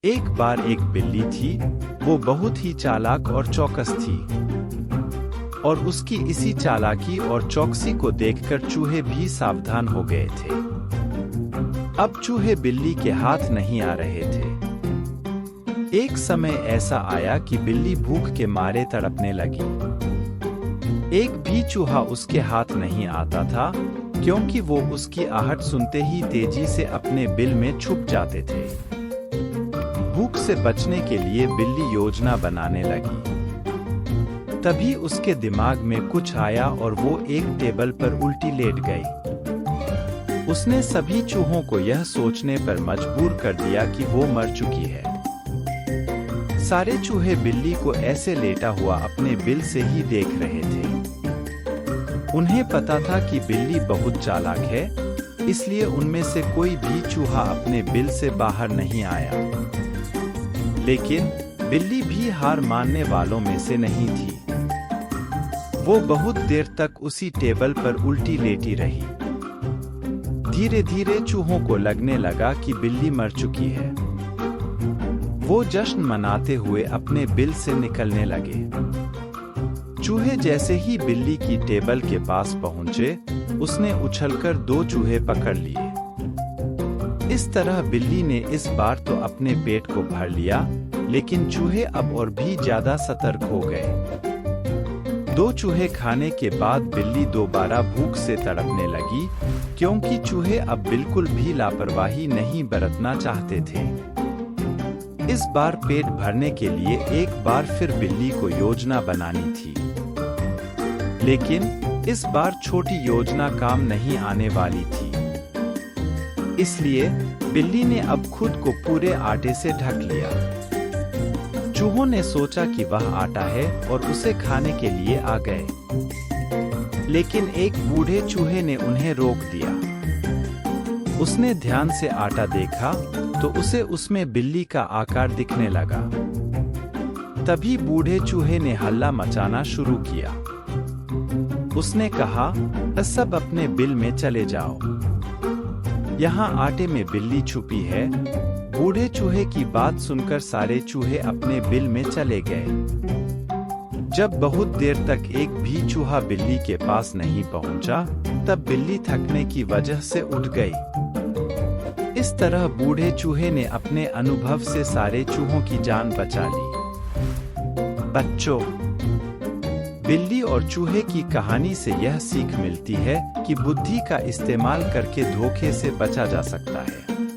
एक बार एक बिल्ली थी। वो बहुत ही चालाक और चौकस थी और उसकी इसी चालाकी और चौकसी को देखकर चूहे भी सावधान हो गए थे। अब चूहे बिल्ली के हाथ नहीं आ रहे थे। एक समय ऐसा आया कि बिल्ली भूख के मारे तड़पने लगी। एक भी चूहा उसके हाथ नहीं आता था, क्योंकि वो उसकी आहट सुनते ही तेजी से अपने बिल में छुप जाते थे। भूख से बचने के लिए बिल्ली योजना बनाने लगी। तभी उसके दिमाग में कुछ आया और वो एक टेबल पर उल्टी लेट गई। उसने सभी चूहों को यह सोचने पर मजबूर कर दिया कि वो मर चुकी है। सारे चूहे बिल्ली को ऐसे लेटा हुआ अपने बिल से ही देख रहे थे। उन्हें पता था कि बिल्ली बहुत चालाक है, इसलिए उनमें से कोई भी चूहा अपने बिल से बाहर नहीं आया। लेकिन बिल्ली भी हार मानने वालों में से नहीं थी। वो बहुत देर तक उसी टेबल पर उल्टी लेटी रही। धीरे धीरे चूहों को लगने लगा कि बिल्ली मर चुकी है। वो जश्न मनाते हुए अपने बिल से निकलने लगे। चूहे जैसे ही बिल्ली की टेबल के पास पहुंचे, उसने उछलकर 2 चूहे पकड़ लिए। इस तरह बिल्ली ने इस बार तो अपने पेट को भर लिया, लेकिन चूहे अब और भी ज्यादा सतर्क हो गए। 2 चूहे खाने के बाद बिल्ली दोबारा भूख से तड़पने लगी, क्योंकि चूहे अब बिल्कुल भी लापरवाही नहीं बरतना चाहते थे। इस बार पेट भरने के लिए एक बार फिर बिल्ली को योजना बनानी थी। लेकिन इस बार छोटी योजना काम नहीं आने वाली थी। इसलिए बिल्ली ने अब खुद को पूरे आटे से ढक लिया। चूहों ने सोचा कि वह आटा है और उसे खाने के लिए आ गए। लेकिन एक बूढ़े चूहे ने उन्हें रोक दिया। उसने ध्यान से आटा देखा तो उसे उसमें बिल्ली का आकार दिखने लगा। तभी बूढ़े चूहे ने हल्ला मचाना शुरू किया। उसने कहा, सब अपने बिल में चले जाओ। यहाँ आटे में बिल्ली छुपी है। बूढ़े चूहे की बात सुनकर सारे चूहे अपने बिल में चले गए। जब बहुत देर तक एक भी चूहा बिल्ली के पास नहीं पहुंचा, तब बिल्ली थकने की वजह से उठ गई। इस तरह बूढ़े चूहे ने अपने अनुभव से सारे चूहों की जान बचा ली। बच्चों, बिल्ली और चूहे की कहानी से यह सीख मिलती है कि बुद्धि का इस्तेमाल करके धोखे से बचा जा सकता है।